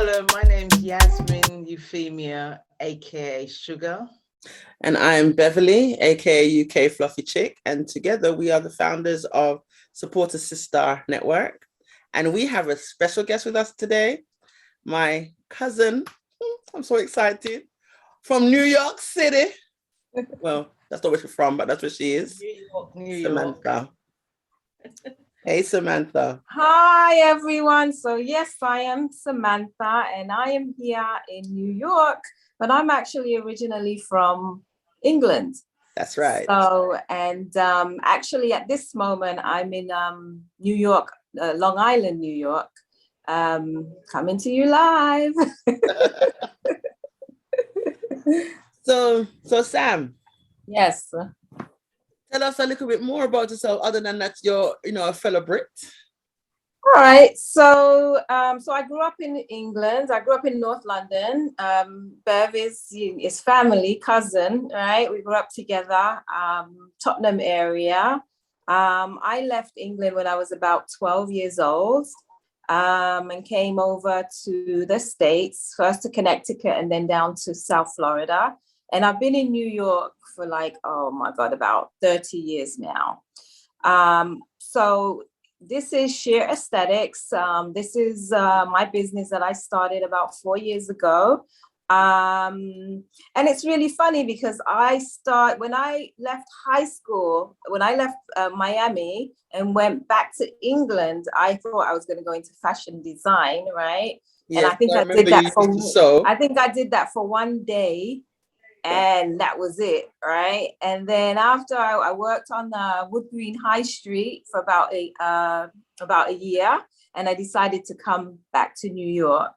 Hello, my name's Yasmin Euphemia, aka Sugar. And I'm Beverly, aka UK Fluffy Chick. And together we are the founders of Support a Sis-Star Network. And we have a special guest with us today, my cousin. I'm so excited. From New York City. Well, that's not where she's from, but that's where she is. New Samantha. Hey, Samantha. Hi, everyone. So yes, I am Samantha and I am here in New York, but I'm actually originally from England. That's right. So, and actually at this moment, I'm in New York, Long Island, New York, coming to you live. So Sam. Yes. Tell us a little bit more about yourself, other than that you're, a fellow Brit. All right. So I grew up in England. I grew up in North London. Bev is family, cousin, right? We grew up together, Tottenham area. I left England when I was about 12 years old, and came over to the States, first to Connecticut and then down to South Florida. And I've been in New York for about 30 years now. So this is Sheer Aesthetics. This is my business that I started about 4 years ago. And it's really funny because when I left high school, when I left Miami and went back to England, I thought I was going to go into fashion design, right? Yes, and I think I did that for 1 day. And that was it, right? And then after I worked on the Wood Green High Street for about a year, and I decided to come back to New York.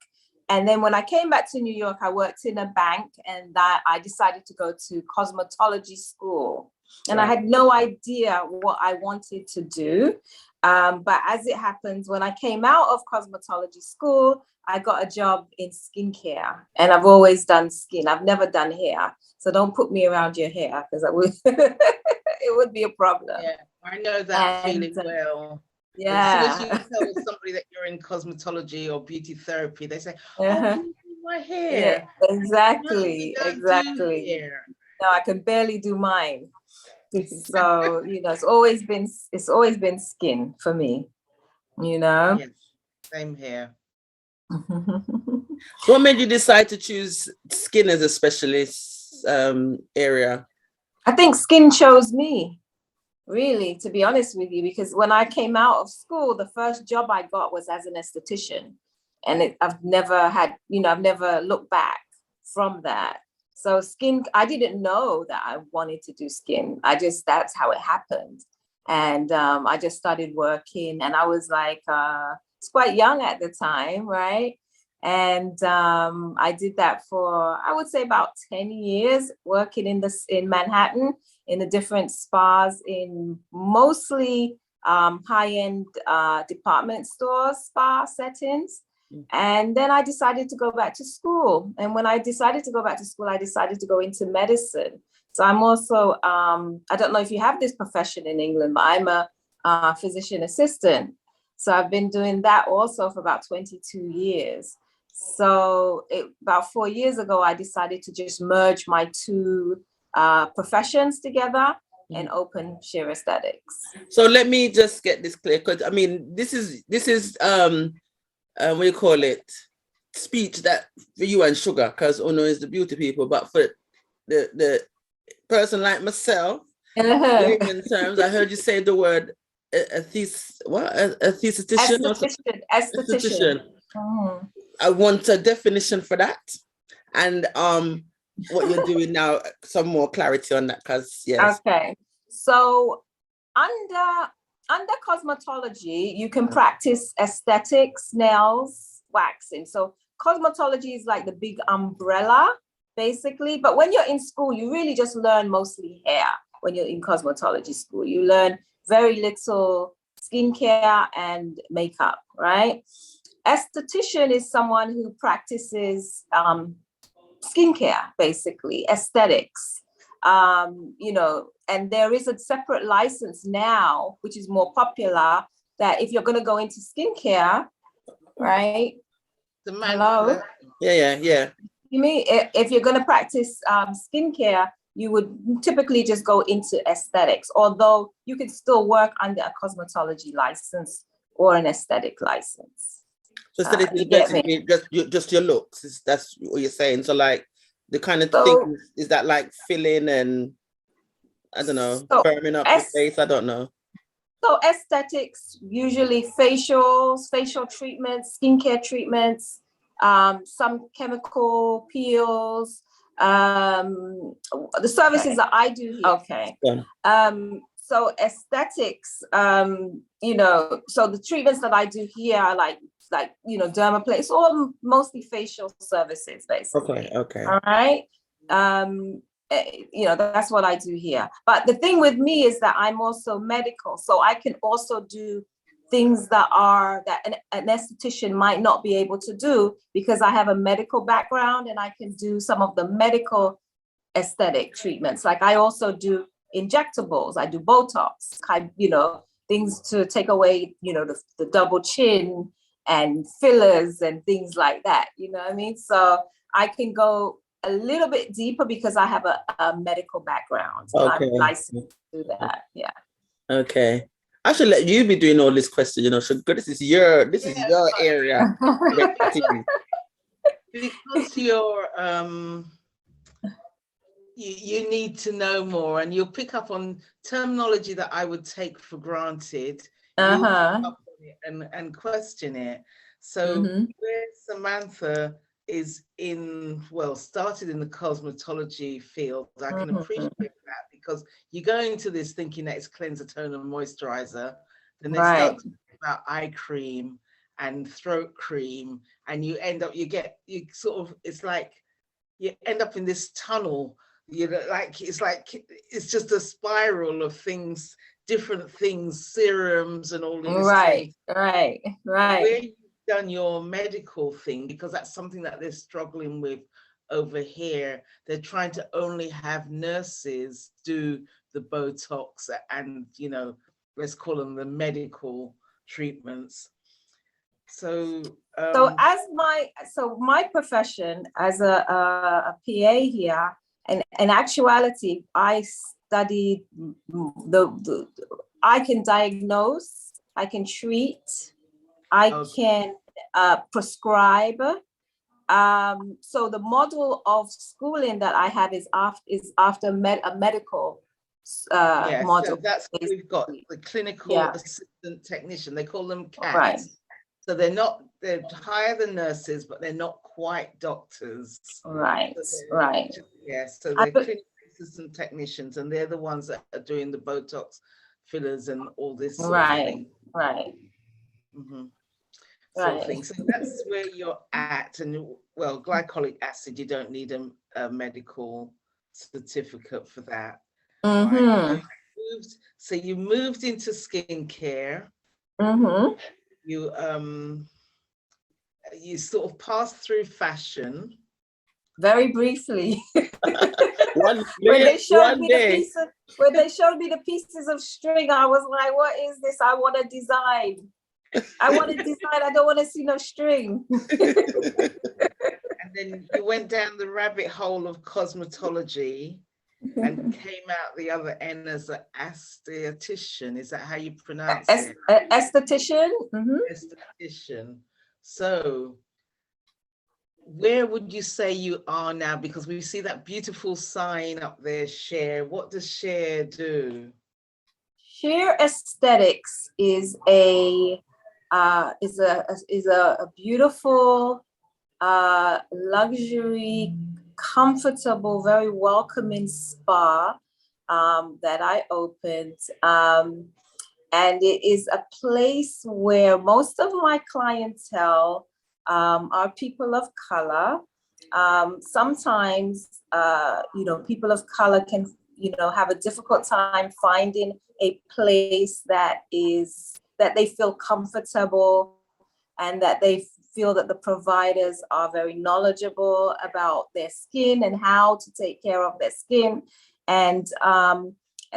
And then when I came back to New York, I worked in a bank, and I decided to go to cosmetology school. And right. I had no idea what I wanted to do. But as it happens, when I came out of cosmetology school, I got a job in skincare, and I've always done skin. I've never done hair. So don't put me around your hair because it would be a problem. Yeah, I know that feeling well. Yeah. As soon as you tell somebody that you're in cosmetology or beauty therapy, they say, "Oh, can you do my hair?" Yeah, exactly. No, I can barely do mine. So it's always been skin for me. Yes, same here. So what made you decide to choose skin as a specialist area? I think skin chose me, really, to be honest with you, because when I came out of school, the first job I got was as an esthetician, and I've never looked back from that. So skin, I didn't know that I wanted to do skin. That's how it happened. And I just started working, and I was like, it's quite young at the time, right? And I did that for, I would say, about 10 years, working in Manhattan, in the different spas, in mostly high-end department stores, spa settings. And then I decided to go back to school. And when I decided to go back to school, I decided to go into medicine. So I'm also, I don't know if you have this profession in England, but I'm a physician assistant. So I've been doing that also for about 22 years. So about 4 years ago, I decided to just merge my two professions together and open Sheer Aesthetics. So let me just get this clear, because I mean, this is what do you call it? Speech that for you and Sugar, because Ono is the beauty people, but for the person like myself, layman terms, I heard you say the word esthetician. Esthetician. Mm. I want a definition for that, and what you're doing now, some more clarity on that, because yes. Okay, so under cosmetology, you can practice aesthetics, nails, waxing. So cosmetology is like the big umbrella, basically. But when you're in school, you really just learn mostly hair. When you're in cosmetology school, you learn very little skincare and makeup, right? Esthetician is someone who practices skincare, basically, aesthetics. And there is a separate license now, which is more popular, that if you're going to go into skincare, right, Hello? Yeah. You mean if you're going to practice skincare, you would typically just go into aesthetics, although you can still work under a cosmetology license or an aesthetic license. So aesthetics is basically just your looks. That's what you're saying. So like the kind of thing is that like filling and I don't know, firming up the face. I don't know. So aesthetics, usually facials, facial treatments, skincare treatments, some chemical peels, the services that I do here. Okay. Yeah. So aesthetics, you know, so the treatments that I do here are like you know, dermaplanes, or mostly facial services, basically. Okay. All right. You know, that's what I do here. But the thing with me is that I'm also medical, so I can also do things that an esthetician might not be able to do, because I have a medical background and I can do some of the medical aesthetic treatments. Like I also do injectables, I do Botox, you know, things to take away, you know, the double chin and fillers and things like that, you know what I mean? So I can go a little bit deeper because I have a medical background. Okay. I'm licensed to do that. Yeah. Okay. I should let you be doing all this question, you know. So this is your area. Because you're you need to know more, and you'll pick up on terminology that I would take for granted. You'll pick up on it and question it. So where Samantha is started in the cosmetology field, I can appreciate that, because you go into this thinking that it's cleanser, toner, and moisturizer, then they start talking about eye cream and throat cream, and you end up, it's like you end up in this tunnel, you know, it's just a spiral of things, different things, serums and all these things. Right. Where you've done your medical thing, because that's something that they're struggling with over here. They're trying to only have nurses do the Botox and, you know, let's call them the medical treatments. So my profession as a PA here, and in actuality, I studied I can diagnose, I can treat, I can prescribe. So the model of schooling that I have is after a medical model. So that's what we've got, the clinical assistant technician. They call them CATs. Right. So they're higher than nurses, but they're not quite doctors. Right. Yes. So they're clinical assistant technicians, and they're the ones that are doing the Botox fillers and all this sort of thing. Right. Sort of thing. So that's where you're at. And well, glycolic acid, you don't need a medical certificate for that. Right? So you moved into skincare. You sort of passed through fashion. Very briefly. when they showed me the pieces of string, I was like, what is this? I want to design. I don't want to see no string. And then you went down the rabbit hole of cosmetology and came out the other end as an esthetician. Is that how you pronounce it? Esthetician. Esthetician. So where would you say you are now? Because we see that beautiful sign up there, Share. What does Share do? Share Aesthetics is a beautiful, luxury, comfortable, very welcoming spa that I opened. And it is a place where most of my clientele are people of color. Sometimes, you know, people of color can, you know, have a difficult time finding a place that they feel comfortable, and that they feel that the providers are very knowledgeable about their skin and how to take care of their skin. And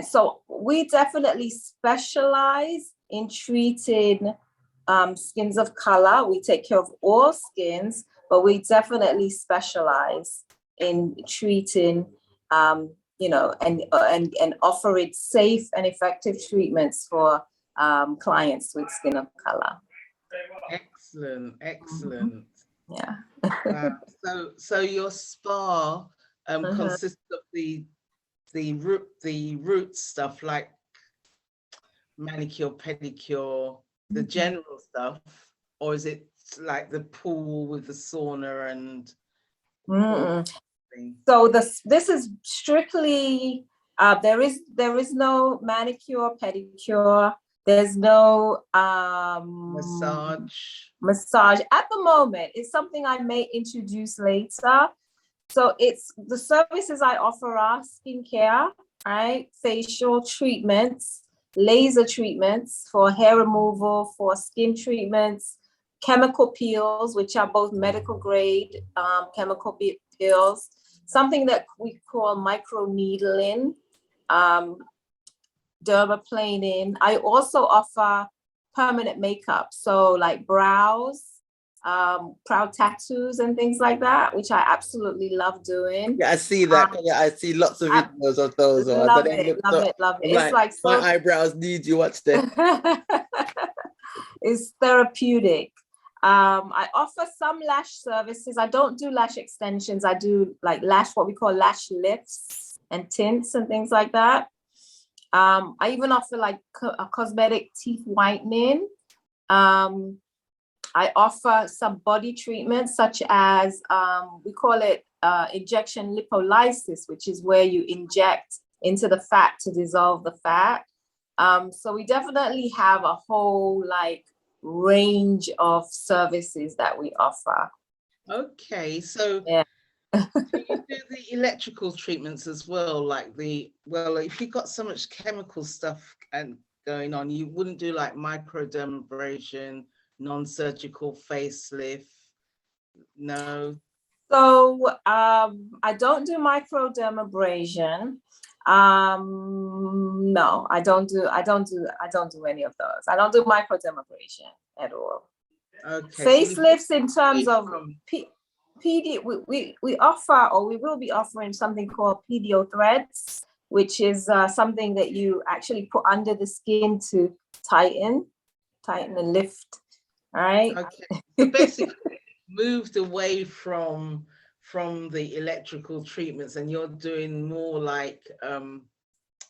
so we definitely specialize in treating skins of color. We take care of all skins, but we definitely specialize in treating, you know, and offering safe and effective treatments for clients with skin of color. Excellent, excellent. Yeah. Wow. So your spa consists of the root stuff like manicure, pedicure, the general stuff, or is it like the pool with the sauna and? So this is strictly there is no manicure, pedicure. There's no massage at the moment. It's something I may introduce later. So it's the services I offer are skincare, right? Facial treatments, laser treatments for hair removal, for skin treatments, chemical peels, which are both medical grade chemical peels, something that we call microneedling, dermaplaning. I also offer permanent makeup, so like brows, proud tattoos and things like that, which I absolutely love doing. Yeah, I see that. Yeah, I see lots of videos of those. Love it. It's like so, my eyebrows need you. Watch this. It's therapeutic. I offer some lash services. I don't do lash extensions. I do like what we call lash lifts and tints and things like that. I even offer like a cosmetic teeth whitening. I offer some body treatments such as, we call it injection lipolysis, which is where you inject into the fat to dissolve the fat. So we definitely have a whole like range of services that we offer. Okay, so yeah. Do you do the electrical treatments as well? Like if you've got so much chemical stuff and going on, you wouldn't do like microdermabrasion, non-surgical facelift? No. So I don't do microdermabrasion. No, I don't do any of those. I don't do microdermabrasion at all. Okay. Facelifts in terms of we offer, or we will be offering something called pedio threads, which is something that you actually put under the skin to tighten and lift. All right. Okay. So basically moved away from the electrical treatments, and you're doing more like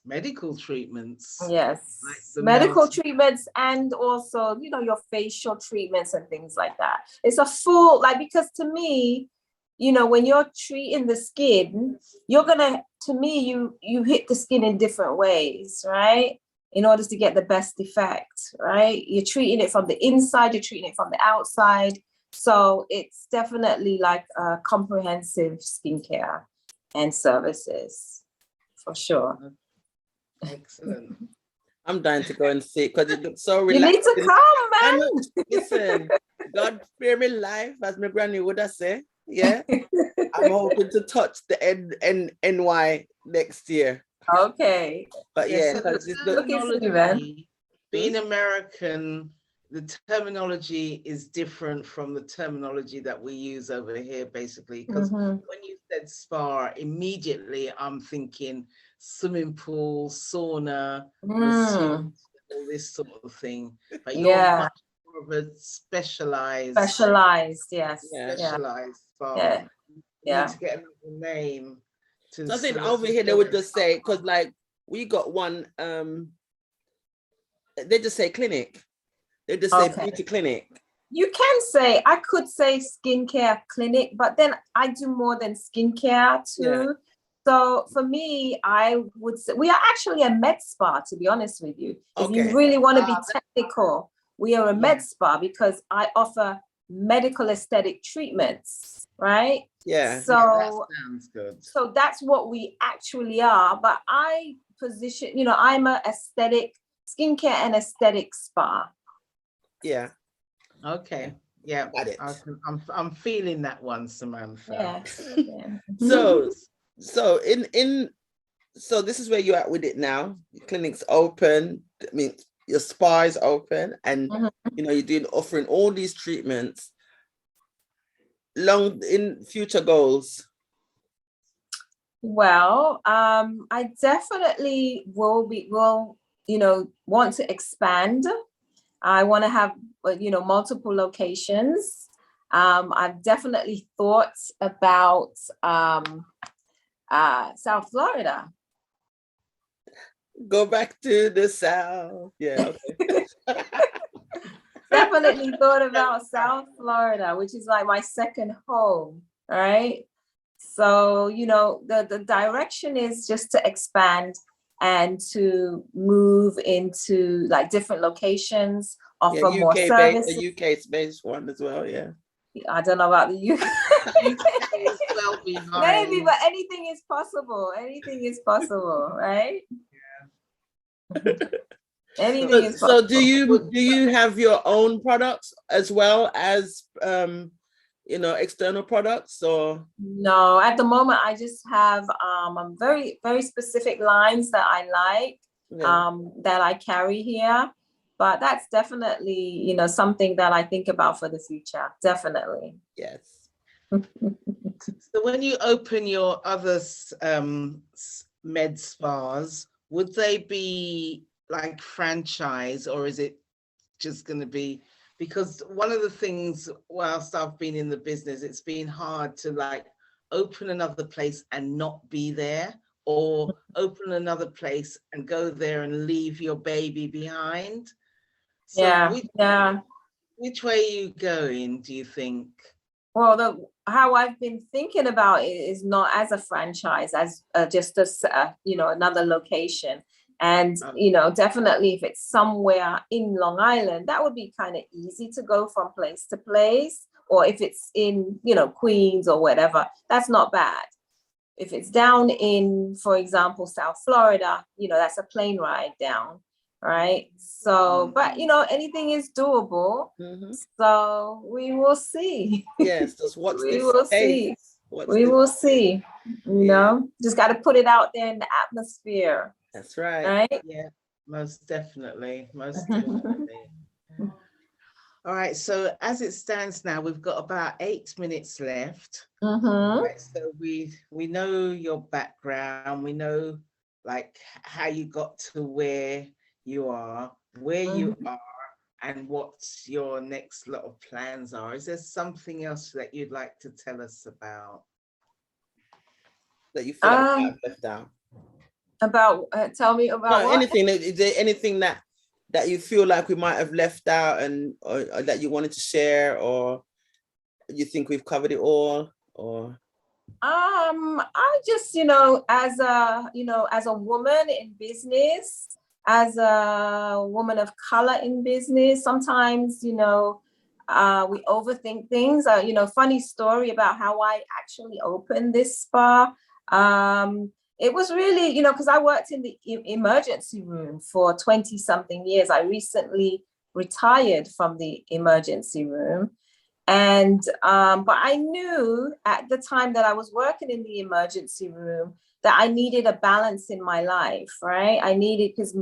medical treatments. Yes, like medical treatments, and also, you know, your facial treatments and things like that. It's a full, like, because to me, you know, when you're treating the skin, you're gonna, to me, you hit the skin in different ways, right? In order to get the best effect, right? You're treating it from the inside, you're treating it from the outside. So it's definitely like a comprehensive skincare and services, for sure. Excellent. I'm dying to go and see it because it looks so relaxing. You need to come, man. Listen, God spare me life, as my granny would have said. Yeah. I'm hoping to touch the NY next year. Okay. But yeah, because being American, the terminology is different from the terminology that we use over here, basically. Because when you said spa, immediately I'm thinking swimming pool, sauna, masseuse, all this sort of thing. But you're much more of a specialized, yes. Specialized spa. Yeah. You need to get another name. I think over here they would just say, because like we got one, they just say clinic. They just say beauty clinic. You can say, I could say skincare clinic, but then I do more than skincare too. Yeah. So for me, I would say we are actually a med spa, to be honest with you. If you really want to be technical, we are a med spa because I offer medical aesthetic treatments, right? Yeah. So that sounds good. So that's what we actually are. But I position, you know, I'm a aesthetic skincare and aesthetic spa. Yeah. Okay. Yeah. Got it. I'm feeling that one, Samantha. Yeah. So this is where you're at with it now. The clinic's open. I mean, your spa is open, and Mhm. you know, you're offering all these treatments. Long in future goals. Well, I definitely will, want to expand. I want to have, multiple locations. I've definitely thought about South Florida. Go back to the South. Yeah, okay. Definitely thought about South Florida, which is like my second home, right? So, the direction is just to expand and to move into like different locations, offer more services. A UK based one as well, yeah. I don't know about the UK. UK is well behind. Maybe, but anything is possible. Anything is possible, right? Yeah. Anything is possible. So do you have your own products as well as external products, or? No, at the moment I just have very, very specific lines that I like, that I carry here. But that's definitely, something that I think about for the future. Definitely. Yes. So when you open your other med spas, would they be like franchise, or is it just going to be, because one of the things whilst I've been in the business, it's been hard to like open another place and not be there, or open another place and go there and leave your baby behind. So which way are you going, do you think? Well, how I've been thinking about it is not as a franchise, as just another location. And, definitely if it's somewhere in Long Island, that would be kind of easy to go from place to place. Or if it's in, Queens or whatever, that's not bad. If it's down in, for example, South Florida, that's a plane ride down. Right. So, but anything is doable. Mm-hmm. So we will see. Yes, just watch we will see. We will see. Just got to put it out there in the atmosphere. That's right. Right. Yeah, most definitely. Most definitely. All right. So as it stands now, we've got about 8 minutes left. Mm-hmm. Right, so we know your background. We know like how you got to where you are, you are, and what your next lot of plans are. Is there something else that you'd like to tell us about? That you feel like you have left out? About, tell me about what? Anything. Is there anything that you feel like we might have left out, and or that you wanted to share, or you think we've covered it all, or? I just, as a woman in business, as a woman of color in business, sometimes, we overthink things. Funny story about how I actually opened this spa. It was really, because I worked in the emergency room for 20 something years. I recently retired from the emergency room. And but I knew at the time that I was working in the emergency room that I needed a balance in my life, right? I needed, because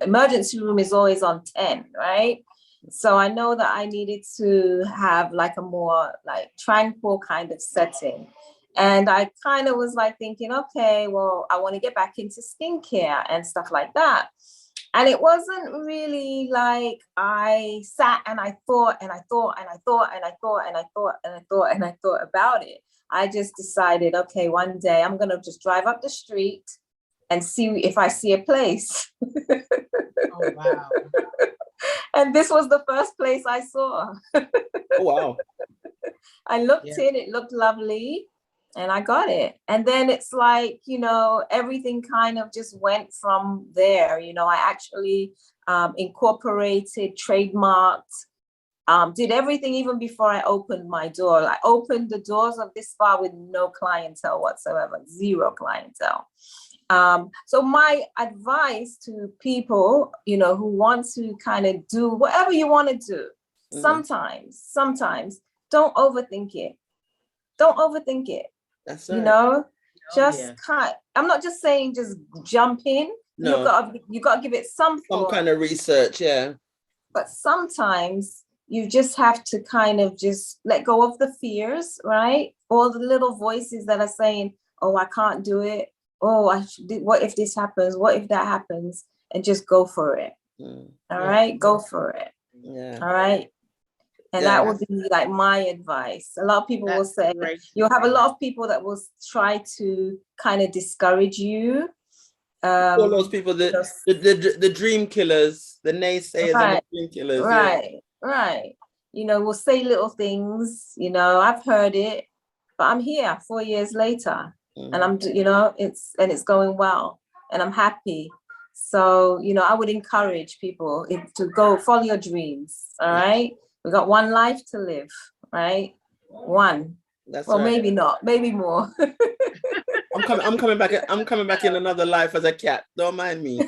emergency room is always on 10, right? So I know that I needed to have like a more like tranquil kind of setting. And I kind of was like thinking, okay, well, I want to get back into skincare and stuff like that. And it wasn't really like I sat and I thought and I thought and I thought and I thought and I thought and I thought and I thought about it. I just decided, okay, one day I'm going to just drive up the street and see if I see a place. Oh, wow. And this was the first place I saw. Oh, wow. I looked in, it looked lovely. And I got it. And then it's like, everything kind of just went from there. I actually incorporated, trademarked, did everything even before I opened my door. I opened the doors of this spa with no clientele whatsoever, zero clientele. So my advice to people, who want to kind of do whatever you want to do, sometimes don't overthink it. Don't overthink it. That's right. I'm not just saying just jump in, you got to give it some kind of research, yeah. But sometimes you just have to kind of just let go of the fears, right? All the little voices that are saying, oh, I can't do it. Oh, what if this happens? What if that happens? And just go for it. All right, go for it. Yeah. All right. And that would be like my advice. A lot of people will say, you'll have a lot of people that will try to kind of discourage you. All those people, the dream killers, the naysayers, and the dream killers. Right. We'll say little things, I've heard it, but I'm here 4 years later, and I'm, it's going well, and I'm happy. So, I would encourage people to go follow your dreams. All right. We got one life to live, right? One. That's well, right. Maybe not, maybe more. I'm coming back in another life as a cat. Don't mind me.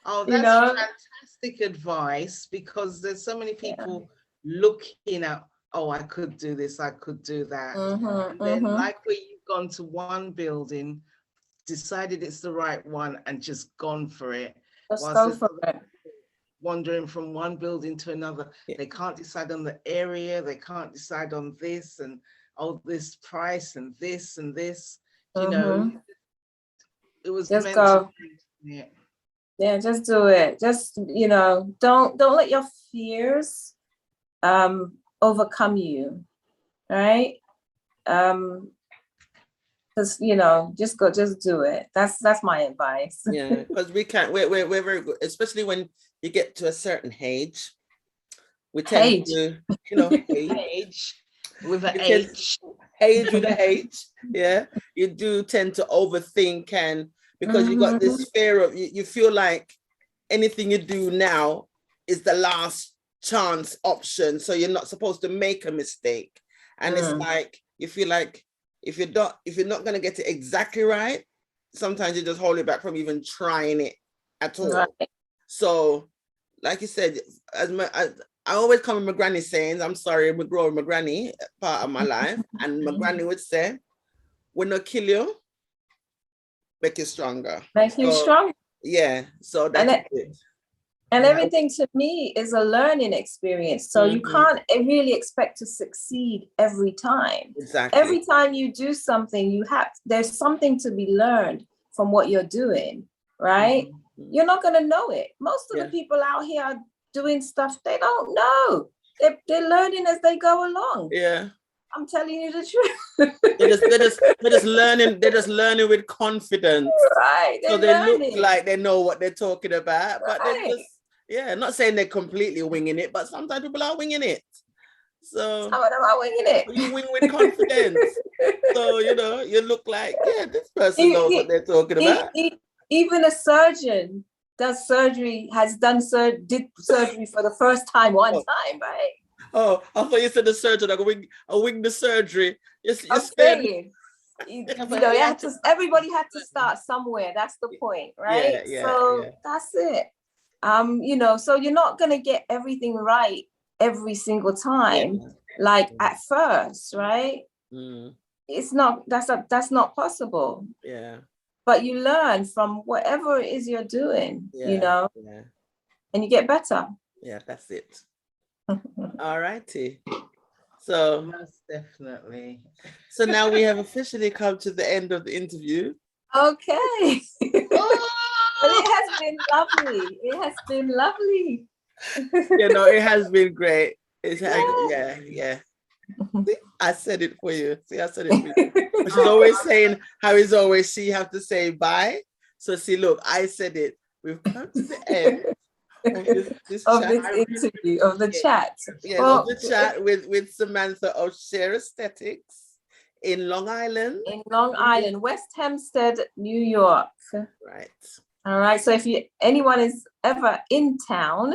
Oh, that's fantastic advice, because there's so many people looking at, oh, I could do this, I could do that. And then like where you've gone to one building, decided it's the right one and just gone for it. Just go for it. Wandering from one building to another. They can't decide on the area, they can't decide on this and this price and this and this. It was just meant go. To yeah, just do it. Just don't let your fears overcome you, right? Just just do it. That's my advice. Yeah, because we're very good, especially when you get to a certain age. We tend to, age with an H. Age with an H. Yeah, you do tend to overthink, and because you got this fear of you feel like anything you do now is the last chance option, so you're not supposed to make a mistake, and it's like you feel like if you're not going to get it exactly right, sometimes you just hold it back from even trying it at all. Right. So, like you said, I always come with my granny sayings. I'm sorry, we grow with my granny part of my life, and my granny would say, "When not kill you, make you stronger." Make you stronger. Yeah. So that's it. And everything to me is a learning experience. So you can't really expect to succeed every time. Exactly. Every time you do something, there's something to be learned from what you're doing, right? You're not going to know it. Most of the people out here are doing stuff they don't know. They're learning as they go along. Yeah. I'm telling you the truth. they're just learning. They're just learning with confidence. Right. So they look like they know what they're talking about, but they're just. Yeah, not saying they're completely winging it, but sometimes people are winging it. So some of them are winging it. You wing with confidence. So you look like, this person knows what they're talking about. Even a surgeon did surgery for the first time one time, right? Oh, I thought you said the surgeon. I wing the surgery. I'm saying, everybody had to start somewhere. That's the point, right? That's it. So you're not going to get everything right every single time, at first, right? It's not, that's not possible. Yeah. But you learn from whatever it is you're doing, and you get better. Yeah, that's it. All righty. So most definitely. So now we have officially come to the end of the interview. Okay. But it has been lovely. It has been lovely. It has been great. Yeah. See, I said it for you. See, I said it for you. She's always saying how is always she have to say bye. So see, look, I said it. We've come to the end of this interview, of the chat. Yeah, of the chat with Samantha of Share Aesthetics in Long Island. In Long Island, West Hempstead, New York. Right. All right. So if anyone is ever in town,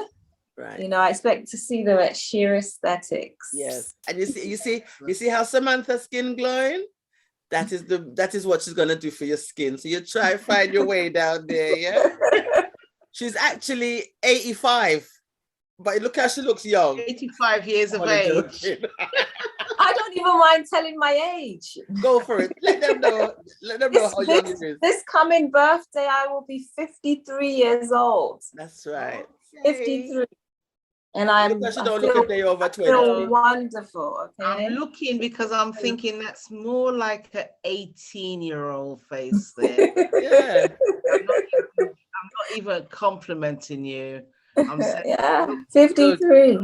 right, I expect to see them at Sheer Aesthetics. Yes. And you see how Samantha's skin glowing? That is what she's gonna do for your skin. So you try to find your way down there, yeah. She's actually 85. But look how she looks young. 85 years of Only age. joking. I don't even mind telling my age. Go for it. Let them know. Let them know how young it is. This coming birthday, I will be 53 years old. That's right. 53. And I don't look a day over 20. feel wonderful. Okay. I'm looking because I'm thinking that's more like an 18-year-old face there. Yeah. I'm not even complimenting you. I'm saying, yeah, 53.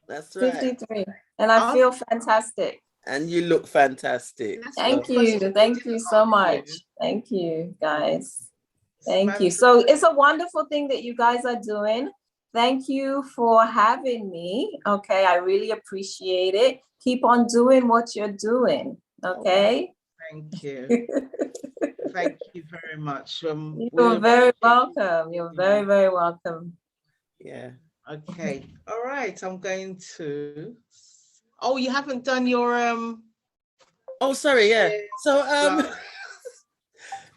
That's right. 53. And I feel fantastic. And you look fantastic. Thank you. Thank you so much. Thank you, guys. Thank you. So it's a wonderful thing that you guys are doing. Thank you for having me. Okay, I really appreciate it. Keep on doing what you're doing. Okay. Thank you. Thank you very much. You're very welcome. You're very, very welcome. Yeah. Okay. All right. I'm going to. Oh, you haven't done your Oh, sorry. Yeah. So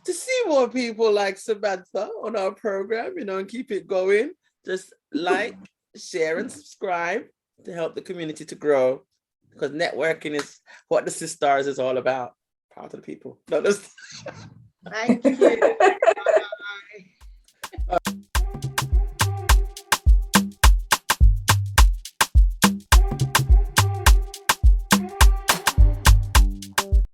to see more people like Samantha on our program, and keep it going, just like, share, and subscribe to help the community to grow, because networking is what the Sis-Stars is all about. Proud of the people. No, Thank you.